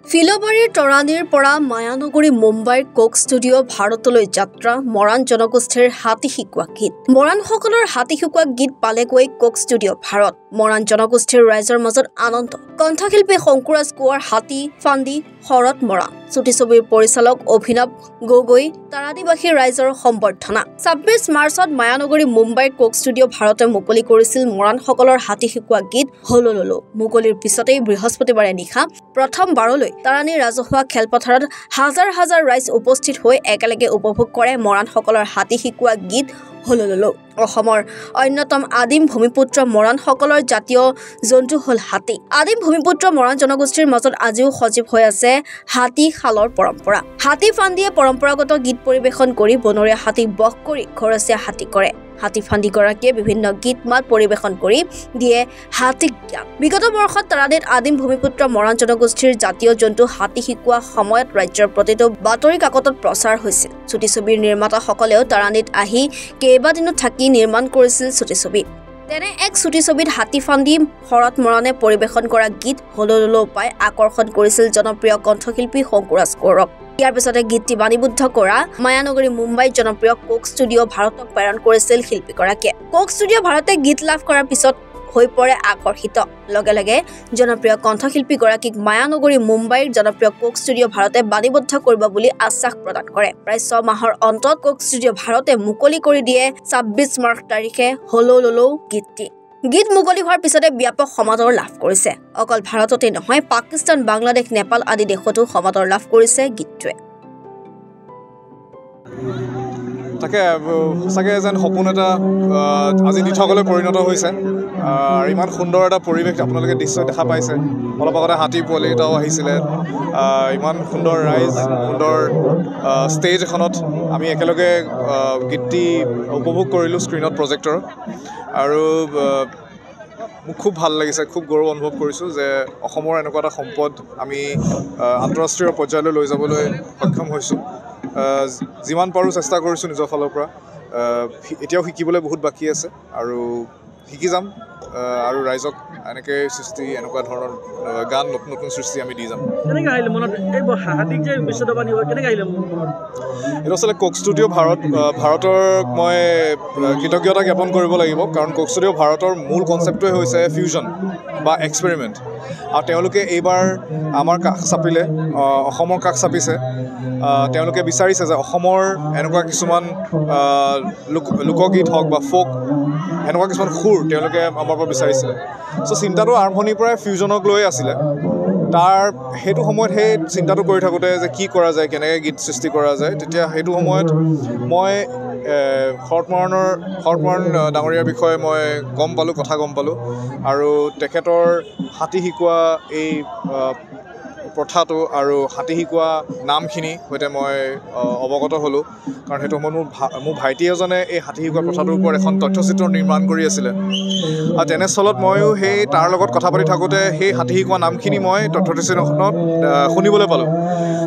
ফিলবাৰীৰ তৰাণীৰ পৰা মায়ানগৰী মুম্বাইৰ কোক ষ্টুডিঅ' ভাৰতলৈ যাত্ৰা মৰাণ জনগোষ্ঠীৰ হাতী শিকোৱা গীত মৰাণসকলৰ হাতী শিকোৱা গীত পালেগৈ কোক ষ্টুডিঅ' ভাৰত মৰাণ জনগোষ্ঠীৰ ৰাইজৰ মাজত আনন্দ কণ্ঠশিল্পী শংকুৰাজ কোঁৱৰ হাতী ফান্দি শৰৎ মৰাণ ছবিৰ পৰিচালক অভিনৱ গগৈ তাৰাদীবাসী ৰাইজৰ সম্বৰ্ধনা ২৬ মাৰ্চত মায়ানগৰী মুম্বাইৰ কোক ষ্টুডিঅ' ভাৰতে মুকলি কৰিছিল মৰাণসকলৰ হাতী শিকোৱা গীত হলললো মুকলিৰ পিছতেই বৃহস্পতিবাৰে নিশা প্ৰথমবাৰলৈ তাৰাণীৰ ৰাজহুৱা খেলপথাৰত হাজাৰ হাজাৰ ৰাইজ উপস্থিত হৈ একেলগে উপভোগ কৰে মৰাণসকলৰ হাতী শিকোৱা গীত হলললো অসমৰ অন্যতম আদিম ভূমিপুত্ৰ মৰাণসকলৰ জাতীয় জন্তু হল হাতী আদিম ভূমিপুত্ৰ মৰাণ জনগোষ্ঠীৰ মাজত আজিও সজীৱ হৈ আছে হাতী খালৰ পৰম্পৰা হাতী ফান্দিয়ে পৰম্পৰাগত গীত পৰিৱেশন কৰি বনৰীয়া হাতীক বশ কৰি ঘৰচীয়া হাতী কৰে হাতী ফান্দি গৰাকীয়ে বিভিন্ন গীত মাত পৰিৱেশন কৰি দিয়ে হাতীক জ্ঞান বিগত বৰ্ষত তাৰাণীত আদিম ভূমিপুত্ৰ মৰাণ জনগোষ্ঠীৰ জাতীয় জন্তু হাতী শিকোৱা সময়ত ৰাজ্যৰ প্ৰতিটো বাতৰি কাকতত প্ৰচাৰ হৈছিল ছবিৰ নিৰ্মাতাসকলেও তাৰাণীত আহি কেইবাদিনো থাকি নিৰ্মাণ কৰিছিল ছবি তেনে এক ছবিত হাতী ফান্দি শৰৎ মৰাণে পৰিৱেশন কৰা গীত হলললো পাই আকৰ্ষণ কৰিছিল জনপ্ৰিয় কণ্ঠশিল্পী শংকুৰাজ কোঁৱৰক ইয়াৰ পিছতে গীতটি বাণীবদ্ধ কৰা মায়ানগৰী মুম্বাইৰ জনপ্ৰিয় কোক ষ্টুডিঅ' ভাৰতক প্ৰেৰণ কৰিছিল শিল্পীগৰাকীয়ে কোক ষ্টুডিঅ' ভাৰতে গীত লাভ কৰাৰ পিছত হৈ পৰে আকৰ্ষিত লগে লগে জনপ্ৰিয় কণ্ঠশিল্পীগৰাকীক মায়ানগৰী মুম্বাইৰ জনপ্ৰিয় কোক ষ্টুডিঅ' ভাৰতে বাণীবদ্ধ কৰিব বুলি আশ্বাস প্ৰদান কৰে প্ৰায় 6 মাহৰ অন্তত কোক ষ্টুডিঅ' ভাৰতে মুকলি কৰি দিয়ে ২৬ মাৰ্চ তাৰিখে হলললো গীতটি গীত মুকলি হোৱাৰ পিছতে ব্যাপক সমাদৰ লাভ কৰিছে অকল ভাৰততে নহয় পাকিস্তান বাংলাদেশ নেপাল আদি দেশতো সমাদৰ লাভ কৰিছে গীতটোৱে তাকে সঁচাকৈ যেন সপোন এটা আজি দি থবলৈ পৰিণত হৈছে আৰু ইমান সুন্দৰ এটা পৰিৱেশ আপোনালোকে নিশ্চয় দেখা পাইছে অলপ আগতে হাতী পোৱালি এটাও আহিছিলে ইমান সুন্দৰ ৰাইজ সুন্দৰ ষ্টেজ এখনত আমি একেলগে গীতটি উপভোগ কৰিলোঁ স্ক্ৰীণত প্ৰজেক্টৰ আৰু মোক খুব ভাল লাগিছে খুব গৌৰৱ অনুভৱ কৰিছোঁ যে অসমৰ এনেকুৱা এটা সম্পদ আমি আন্তঃৰাষ্ট্ৰীয় পৰ্যায়লৈ লৈ যাবলৈ সক্ষম হৈছোঁ যিমান পাৰোঁ চেষ্টা কৰিছোঁ নিজৰ ফালৰ পৰা এতিয়াও শিকিবলৈ বহুত বাকী আছে আৰু শিকি যাম আৰু ৰাইজক এনেকৈ সৃষ্টি এনেকুৱা ধৰণৰ গান নতুন নতুন সৃষ্টি আমি দি যাম এইটো আচলতে কোক ষ্টুডিঅ' ভাৰতৰ মই কৃতজ্ঞতা জ্ঞাপন কৰিব লাগিব কাৰণ কোক ষ্টুডিঅ' ভাৰতৰ মূল কনচেপ্টটোৱে হৈছে ফিউজন বা এক্সপেৰিমেণ্ট আৰু তেওঁলোকে এইবাৰ আমাৰ কাষ চাপিলে অসমৰ কাষ চাপিছে তেওঁলোকে বিচাৰিছে যে অসমৰ এনেকুৱা কিছুমান লোকগীত হওক বা ফ'ক এনেকুৱা কিছুমান সুৰ তেওঁলোকে আমাৰ পৰা বিচাৰিছিলে চিন্তাটো আৰম্ভণিৰ পৰাই ফিউজনক লৈ আছিলে সেইটো সময়ত সেই চিন্তাটো কৰি থাকোঁতে যে কি কৰা যায় কেনেকৈ গীত সৃষ্টি কৰা যায় তেতিয়া সেইটো সময়ত মই শৰৎ মৰাণ ডাঙৰীয়াৰ বিষয়ে মই কথা গম পালোঁ আৰু তেখেতৰ হাতী শিকোৱা এই প্ৰথাটো আৰু হাতী শিকোৱা নামখিনি সৈতে মই অৱগত হ'লোঁ কাৰণ সেইটো সময়ত মোৰ ভাইটি এজনে এই হাতী শিকোৱা প্ৰথাটোৰ ওপৰত এখন তথ্যচিত্ৰ নিৰ্মাণ কৰি আছিলে আৰু তেনেস্থলত ময়ো তাৰ লগত কথা পাতি থাকোঁতে সেই হাতী শিকোৱা নামখিনি মই তথ্যচিত্ৰখনত শুনিবলৈ পালোঁ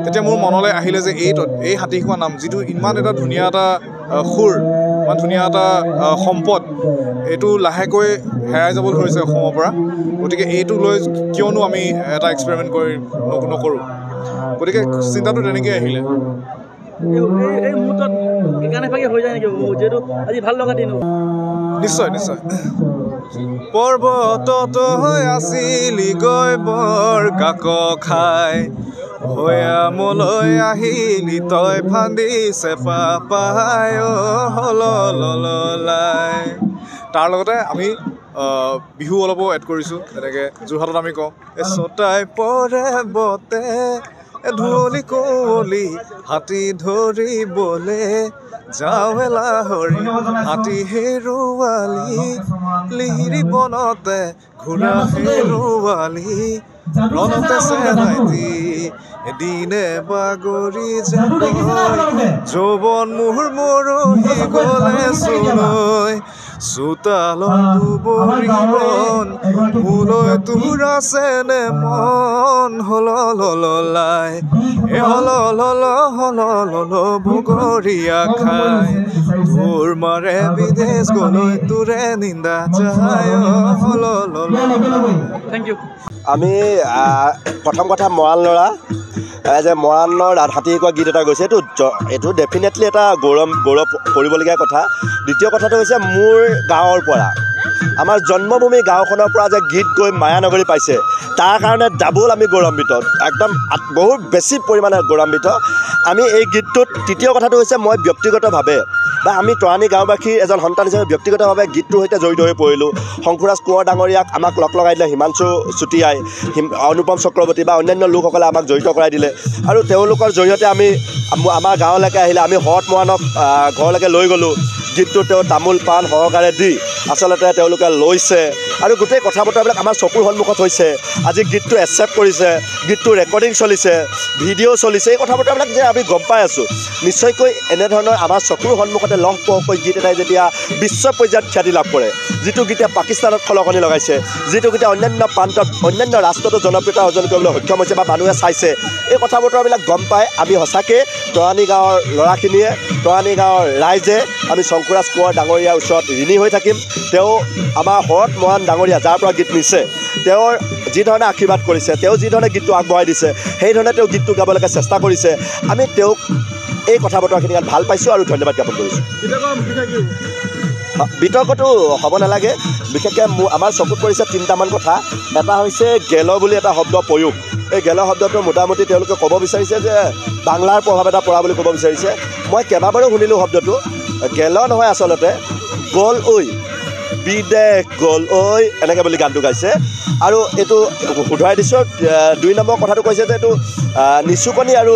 তেতিয়া মোৰ মনলৈ আহিলে যে এই হাতী শিকোৱা নাম যিটো ইমান এটা ধুনীয়া এটা সুৰ ইমান ধুনীয়া এটা সম্পদ এইটো লাহেকৈ হেৰাই যাবলৈ ধৰিছে অসমৰ পৰা গতিকে এইটো লৈ কিয়নো আমি এটা এক্সপেৰিমেণ্ট কৰি নকৰোঁ গতিকে চিন্তাটো তেনেকৈ আহিলে নিশ্চয় নিশ্চয় পৰ্বতত আছিলি গৈ বৰ কাক খাই ভৈয়ামলৈ আহিলি তই ফান্দি চেপা পাই হলললাই তাৰ লগতে আমি বিহু অলপো এড কৰিছোঁ তেনেকৈ যোৰহাটত আমি কওঁ ছটাই পৰে বতে ধুলি কুঁৱলী হাতী ধৰিবলে যাওঁলা হৰি হাতী হেৰুৱালি লিহিৰি বনতে ঘূৰা হেৰুৱালি ৰণতে চেৰাইতি এদিনে বাগৰি যাব যৌৱন মোৰ মৰহি গ'লে চলৈ চোতালত দুবৰিবন মোলৈ তোৰ আছেনে মন হলললাই হলল বগৰীয়া খাই তোৰ মাৰে বিদেশ গলৈ তোৰে নিন্দা যায় হলল থেংক ইউ আমি প্ৰথম কথা মৰাণ ল'ৰা যে মৰাণৰ হাতী শিকোৱা গীত এটা গৈছে এইটো ডেফিনেটলি এটা গৌৰৱ কৰিবলগীয়া কথা। দ্বিতীয় কথাটো হৈছে মোৰ গাঁৱৰ পৰা আমাৰ জন্মভূমি গাঁওখনৰ পৰা যে গীত গৈ মায়ানগৰী পাইছে তাৰ কাৰণে ডাবল আমি গৌৰৱান্বিত, একদম বহুত বেছি পৰিমাণে গৌৰৱান্বিত আমি এই গীতটোত। তৃতীয় কথাটো হৈছে মই ব্যক্তিগতভাৱে বা আমি তৰাণী গাঁওবাসীৰ এজন সন্তান হিচাপে ব্যক্তিগতভাৱে গীতটোৰ সৈতে জড়িত হৈ পৰিলোঁ। শংকুৰাজ কোঁৱৰ ডাঙৰীয়াক আমাক লগ লগাই দিলে, হিমাংশু চুতীয়াই, অনুপম চক্ৰৱৰ্তী বা অন্যান্য লোকসকলে আমাক জড়িত কৰাই দিলে আৰু তেওঁলোকৰ জৰিয়তে আমি আমাৰ গাঁৱলৈকে আহিলে। আমি শৰৎ মৰাণক ঘৰলৈকে লৈ গ'লোঁ। গীতটো তেওঁ তামোল পাণ সহকাৰে দি আচলতে তেওঁলোকে লৈছে আৰু গোটেই কথা বতৰাবিলাক আমাৰ চকুৰ সন্মুখত হৈছে। আজি গীতটো একচেপ্ট কৰিছে, গীতটো ৰেকৰ্ডিং চলিছে, ভিডিঅ' চলিছে, এই কথা বতৰাবিলাক যে আমি গম পাই আছোঁ। নিশ্চয়কৈ এনেধৰণৰ আমাৰ চকুৰ সন্মুখতে লহপহকৈ গীত এটাই যেতিয়া বিশ্ব পৰ্যায়ত খ্যাতি লাভ কৰে, যিটো গীতে পাকিস্তানত খলকনি লগাইছে, যিটো গীতে অন্যান্য প্ৰান্তত অন্যান্য ৰাষ্ট্ৰতো জনপ্ৰিয়তা অৰ্জন কৰিবলৈ সক্ষম হৈছে বা মানুহে চাইছে, এই কথা বতৰাবিলাক গম পাই আমি সঁচাকৈ তৰাণী গাঁৱৰ ল'ৰাখিনিয়ে, তৰাণী গাঁৱৰ ৰাইজে আমি শংকুৰাজ কোঁৱৰ ডাঙৰীয়াৰ ওচৰত ঋণী হৈ থাকিম। তেওঁ আমাৰ শৰৎ মৰাণ ডাঙৰীয়া যাৰ পৰা গীত নিছে, তেওঁৰ যিধৰণে আশীৰ্বাদ কৰিছে, তেওঁ যিধৰণে গীতটো আগবঢ়াই দিছে, সেইধৰণে তেওঁ গীতটো গাবলৈকে চেষ্টা কৰিছে। আমি তেওঁক এই কথা বতৰাখিনি ইয়াত ভাল পাইছোঁ আৰু ধন্যবাদ জ্ঞাপন কৰিছোঁ। বিতৰ্কটো হ'ব নালাগে, বিশেষকৈ আমাৰ চকুত পৰিছে তিনিটামান কথা। এটা হৈছে গেল বুলি এটা শব্দ প্ৰয়োগ। এই গেল শব্দটো মোটামুটি তেওঁলোকে ক'ব বিচাৰিছে যে বাংলাৰ প্ৰভাৱ এটা পৰা বুলি ক'ব বিচাৰিছে। মই কেইবাবাৰো শুনিলোঁ শব্দটো, গেল নহয় আচলতে গ'ল ঐ, বিদেশ গ'ল ঐ, এনেকৈ বুলি গানটো গাইছে। আৰু এইটো শুধৰাই দিছোঁ। 2 নম্বৰ কথাটো কৈছে যে এইটো নিচুকনি আৰু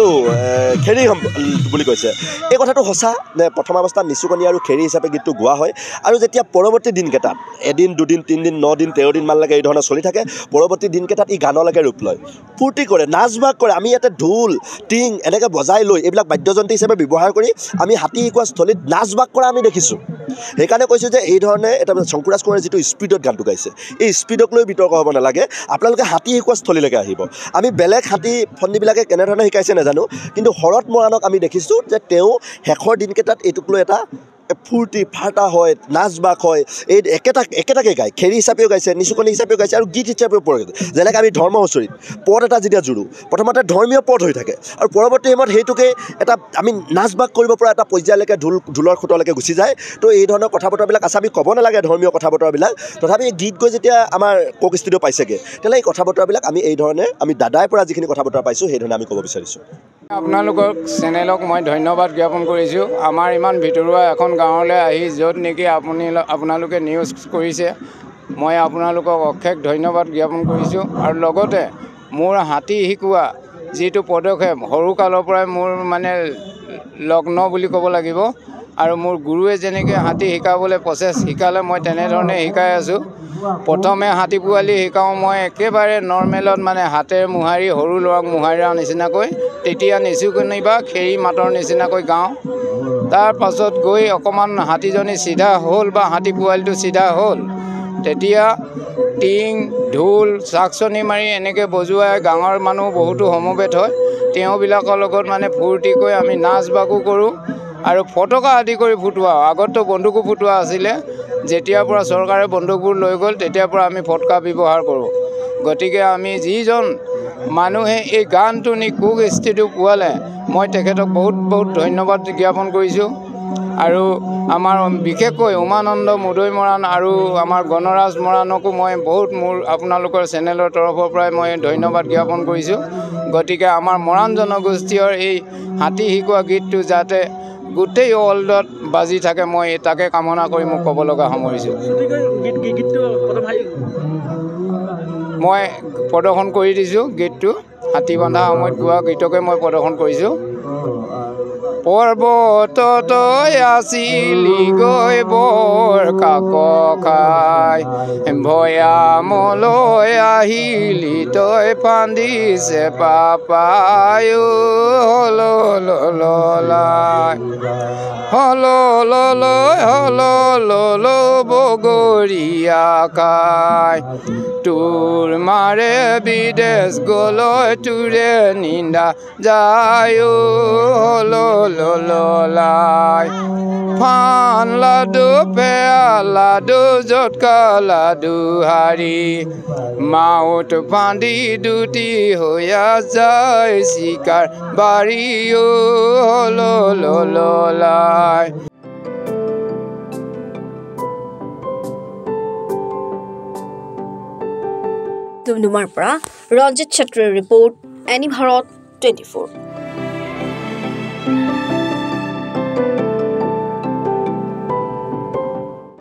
খেৰী বুলি কৈছে। এই কথাটো সঁচা নে প্ৰথম অৱস্থাত নিচুকনি আৰু খেৰী হিচাপে গীতটো গোৱা হয় আৰু যেতিয়া পৰৱৰ্তী দিনকেইটাত 1 দিন 2 দিন 3 দিন 9 দিন 13 দিনমানলৈকে এই ধৰণৰ চলি থাকে, পৰৱৰ্তী দিনকেইটাত ই গানলৈকে ৰূপ লয়, ফূৰ্তি কৰে, নাচ বাগ কৰে। আমি ইয়াতে ঢোল টিং এনেকৈ বজাই লৈ এইবিলাক বাদ্যযন্ত্ৰী হিচাপে ব্যৱহাৰ কৰি আমি হাতী শিকোৱা স্থলীত নাচ বাগ কৰা আমি দেখিছোঁ। সেইকাৰণে কৈছোঁ যে এই ধৰণে এটা শংকুৰাজ কোঁৱৰে যিটো স্পীডত গানটো গাইছে, এই স্পীডক লৈ বিতৰ্ক হ'ব নালাগে। আপোনালোকে হাতী শিকোৱা স্থলীলৈকে আহিব। আমি বেলেগ হাতী ফন্দিবিলাকে কেনেধৰণে শিকাইছে নাজানো, কিন্তু শৰৎ মৰাণক আমি দেখিছোঁ যে তেওঁ শেষৰ দিনকেইটাত এইটোক লৈ এটা ফূৰ্তি ফাৰ্তা হয়, নাচ বাগ হয়, এই একেটাকে গায়। খেৰী হিচাপেও গাইছে, নিচুকনি হিচাপেও গাইছে আৰু গীত হিচাপেও পৰে। যেনেকৈ আমি ধৰ্ম হুঁচৰিত পদ এটা যেতিয়া জোৰোঁ, প্ৰথমতে ধৰ্মীয় পদ হৈ থাকে আৰু পৰৱৰ্তী সময়ত সেইটোকে এটা আমি নাচ বাগ কৰিব পৰা এটা পৰ্যায়লৈকে ঢোলৰ খুঁটলৈকে গুচি যায়। তো এই ধৰণৰ কথা বতৰাবিলাক আছে, আমি ক'ব নালাগে ধৰ্মীয় কথা বতৰাবিলাক। তথাপি গীত গৈ যেতিয়া আমাৰ কোক ষ্টুডিঅ' পাইছেগৈ, তেতিয়াহ'লে এই কথা বতৰাবিলাক আমি এই ধৰণে আমি দাদাৰ পৰা যিখিনি কথা বতৰা পাইছোঁ সেইধৰণে আমি ক'ব বিচাৰিছোঁ। আপোনালোকক চেনেলক মই ধন্যবাদ জ্ঞাপন কৰিছোঁ। আমাৰ ইমান ভিতৰুৱা এখন গাঁৱলৈ আহি য'ত নেকি আপোনালোকে নিউজ কৰিছে, মই আপোনালোকক অশেষ ধন্যবাদ জ্ঞাপন কৰিছোঁ। আৰু লগতে মোৰ হাতী শিকোৱা যিটো পদক্ষেপ সৰুকালৰ পৰাই মোৰ মানে লগ্ন বুলি ক'ব লাগিব। আৰু মোৰ গুৰুৱে যেনেকৈ হাতী শিকাবলৈ প্ৰচেছ শিকালে মই তেনেধৰণে শিকাই আছোঁ। প্ৰথমে হাতী পোৱালি শিকাওঁ মই একেবাৰে নৰ্মেলত, মানে হাতেৰে মোহাৰি সৰু ল'ৰাক মোহাৰা নিচিনাকৈ, তেতিয়া নিচুকনি বা খেৰী মাতৰ নিচিনাকৈ গাওঁ। তাৰ পাছত গৈ অকণমান হাতীজনী চিধা হ'ল বা হাতী পোৱালিটো চিধা হ'ল, তেতিয়া টিং ঢোল চাকচনি মাৰি এনেকৈ বজোৱাই গাঁৱৰ মানুহ বহুতো সমবেত হয়। তেওঁবিলাকৰ লগত মানে ফূৰ্তি কৰি আমি নাচ বাগো কৰোঁ আৰু ফটকা আদি কৰি ফুটোৱাওঁ। আগততো বন্দুকো ফুটোৱা আছিলে, যেতিয়াৰ পৰা চৰকাৰে বন্দুকবোৰ লৈ গ'ল তেতিয়াৰ পৰা আমি ফটকা ব্যৱহাৰ কৰোঁ। গতিকে আমি যিজন মানুহে এই গানটো নি কোক ষ্টুডিঅ' পোৱালে, মই তেখেতক বহুত বহুত ধন্যবাদ জ্ঞাপন কৰিছোঁ। আৰু আমাৰ বিশেষকৈ উমানন্দ মুদৈ মৰাণ আৰু আমাৰ গণৰাজ মৰাণকো মই বহুত মোৰ আপোনালোকৰ চেনেলৰ তৰফৰ পৰাই মই ধন্যবাদ জ্ঞাপন কৰিছোঁ। গতিকে আমাৰ মৰাণ জনগোষ্ঠীৰ এই হাতী শিকোৱা গীতটো যাতে গোটেই ৱৰ্ল্ডত বাজি থাকে, মই তাকে কামনা কৰি মোক ক'ব লগা সামৰিছোঁ। মই প্ৰদৰ্শন কৰি দিছোঁ গীতটো, হাতী বন্ধা সময়ত গোৱা গীতকে মই প্ৰদৰ্শন কৰিছোঁ। পৰ্বতত আছিলি গৈ বৰ কাক খাই, ভৈয়ামলৈ আহিলি তই ফান্দিছে পাপাই, হললাই হললৈ হললৈ বগৰীয়া খাই। তোৰ মাৰে বিদেশ গলৈ তোৰে নিন্দা যায় লাই ফান লাডু পেয়া লাডু জটকা লাডু হাৰি মাউত ফান্দি দুটি হৈয়া যায় চিকাৰ বাৰী লাই ডুমডুমাৰ পৰা ৰঞ্জিত ছাত্ৰীৰ ৰিপৰ্ট এনি ভাৰত 24